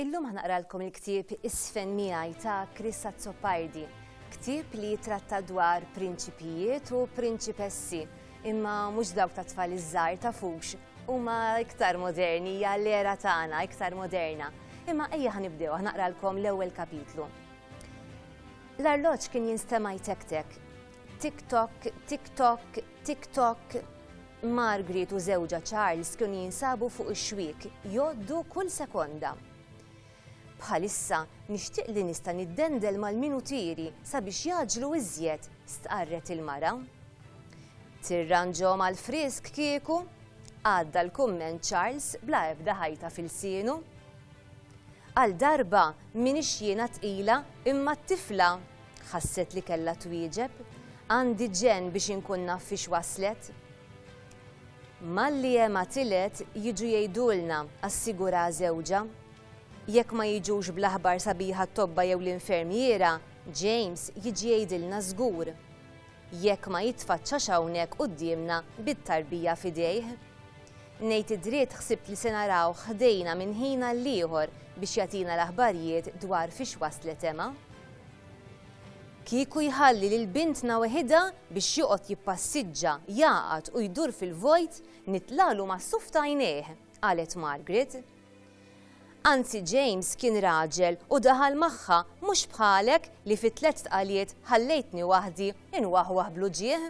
Illum ħanaqralkom il-ktieb Isfen miegħi ta' Chris Azzopardi, ktieb li tratta dwar prinċipijiet u prinċipessi, imma mhux dawk ta' tfal iż-żgħar tafux, huma iktar moderni, hija l-era tagħna iktar moderna. Imma ejja ħanibdew ħanaqralkom l-ewwel kapitlu. L-arloġġ kien jinstema' jtektek. Tik-tok, tik-tok, tik-tok. Margaret u żewġa Charles kienu jinsabu fuq ix-xwiek, jgħoddu kull sekonda. Bħalissa nixtieq li nista' niddendel mal-minutieri sabiex jaġlu iżjed, stqarret il-mara. Tirranġaw mal-frisk kieku? Għadda l-kumment Charles bla ebda ħajta fil-sienu. Għal darba minix jiena tqila imma t-tifla, ħasset li kellha twieġeb, għandi ġen biex inkun naf fiex waslet. Malli hemm għatilet jiġu jgħidulna, assigura żewġa. Jekk ma jiġux bl-aħbar sabiħa t-tobba jew l-infermiera, James jiġi jgħidilna żgur. Jekk ma jitfaċċax hawnhekk qudiemna bit-tarbija f'idejh. Ngħid id-dritt ħsibt li se naraw ħdejna minn ħin għal ieħor biex jagħtina l-aħbarijiet dwar fiex waslet ema. Kieku jħalli lil bintna weħida biex joqgħod jippassiġġa, jaqgħad u jdur fil-vojt nitlalu mas-suf ta' għajnejh, qalet Margaret. Anzi James kien raġel u daħal magħha mhux bħalek li fi 3 tqalijiet ħallejtni waħdi inwaħwaħ bluġieħ.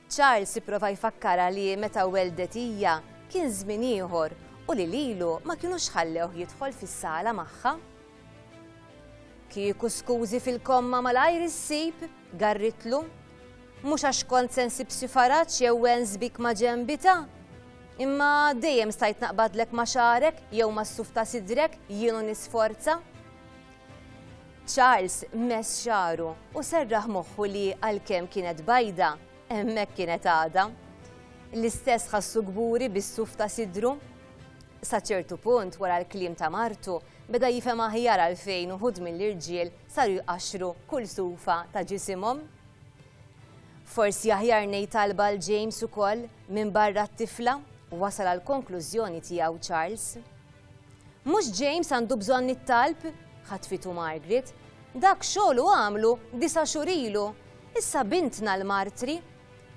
Charles ipprova jfakkara li meta weldet hija kien żmien ieħor u li lilu ma kinux ħallewh jidħol fis-sala magħha. Kieku skużi fil-komma mal-ajr issib, garritlu, mhux għax kont se nsib xi faraġġ jew wensbik ma' ġembita. Imma dejjem stajt naqbadlek ma' xarek jew mas-suf ta' sidrek jienu nisforza. Charles mess xaru u serraħ moħħu li għalkemm kienet bajda, hemmhekk kienet għada. L-istess ħassu gburi bis-suf ta' sidru. Sa ċertu punt wara l-kliem ta' martu beda jifhem aħjar għalfejn uħud mill-irġiel saru jqaxxru kull sufa ta' ġisimhom. Forsi aħjar ngħid talba l James ukoll minn barra t-tifla. Wasal għal konklużjoni tiegħu Charles. Mhux James għandu bżonn it-talb, ħatfitu Margaret, dak xogħlu għamlu 9 xhur ilu, issa bintna l-martri.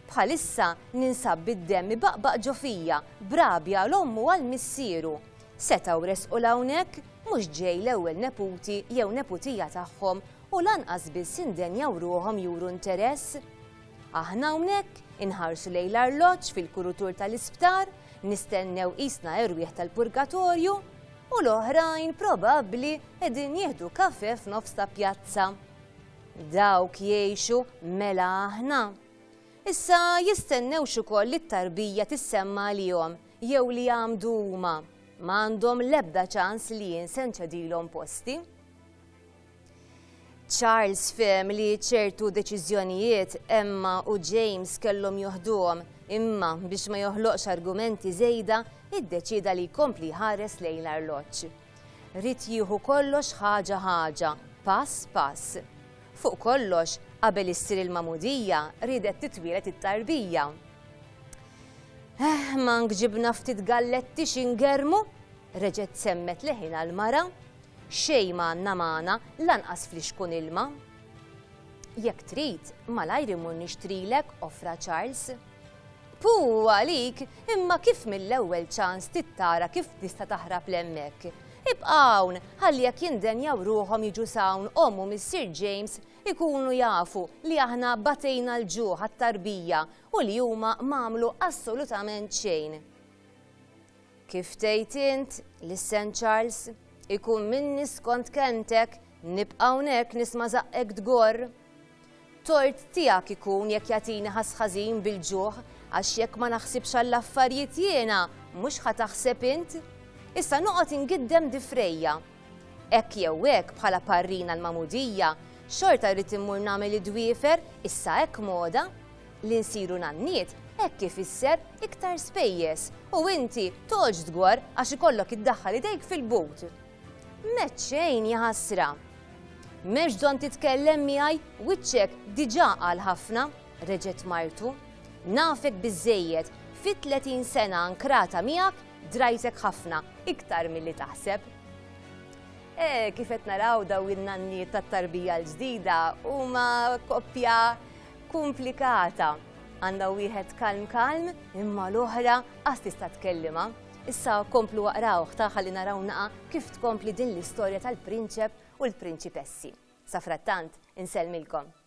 Bħalissa ninsab bid-demm baqbaq ġo fija, brabja l-ommu għal-missieru. Setgħu resqu hawnhekk mhux ġej l-ewwel neputi jew neputija tagħhom u lanqas biss indenjaw ruhom juru interess. Aħna hawnhekk inħarsu lejn l-arloġġ fil-kurutur tal-isptar, nistennew qisna erwieħ tal-purgatorju u l-oħrajn probabbli qegħdin jieħdu kafè f'nofs ta' pjazza. Dawk jgħixu mela aħna. Issa jistennewx ukoll li t-tarbija tissemma għalihom jew li jagħmdu huma. M'għandhom l-ebda ċans li jien se nċedilhom posti. Charles fehem li ċertu deċiżjonijiet Emma u James kellhom joħduhom, imma biex ma joħloqx argumenti żejda, iddeċida li jkompli ħares lejn l-arloġġ. Rid jieħu kollox ħaġa ħaġa, pass pass. Fuq kollox, qabel issir il-magħmudija, ridet titwielet it-tarbija. Ma nġibna ftit galletti x'ingermu, reġgħet semmet leħin għall-mara. Xejn m'għandna magħna lanqas fl-ixkun ilma. Jekk trid, malajr imur nixtrilek, offra Charles. Pu għalik, imma kif mill-ewwel ċans tittara kif tista' taħrab l-hemmhekk. Ibqa' hawn ħalli jekk jindenjaw ruhom jiġu sawn ommu mis-Sir James ikunu jafu li aħna batejna l-ġuħ għat-tarbija u li huma m'għamlu assolutament xejn. Kif tgħid int, lissen Charles, ikun minni skont kentek, nibqa' hawnhekk nisma' żaqek dgorr. Tort tiegħek ikun jekk jagħtini ħasħażin bil-ġuħ għax jekk ma naħsibx għall-affarijiet jiena mhux ħataħseb int. Issa noqgħod ingiddem difrejja. Hekk jew hekk bħala parrina l-magħmudija, xorta rrid immur nagħmel id-dwiefer issa hekk moda li nsiru nanniet hekk kif isser iktar spejjeż u inti toġġ dgwar għax ikollok iddaħħal idejk fil-but. Meċċejn jaħasra. M'hemmx bżonn titkellem miegħi wiċċek diġà qal ħafna, reġgħet martu. Nafek biżżejjed, fi 30 sena nkrata miegħek drajtek ħafna, iktar milli taħseb. Kifet naraw daw in-nanni tat-tarbija l-ġdida huma koppja komplikata. Għandha wieħed kalm imma l-oħra qas tista' tkellima. Issa komplu waqraw ħalli naraw naqa' kif tkompli din l-istorja tal-prinċep u l-prinċipessi. Sa frattant, inselmilkom.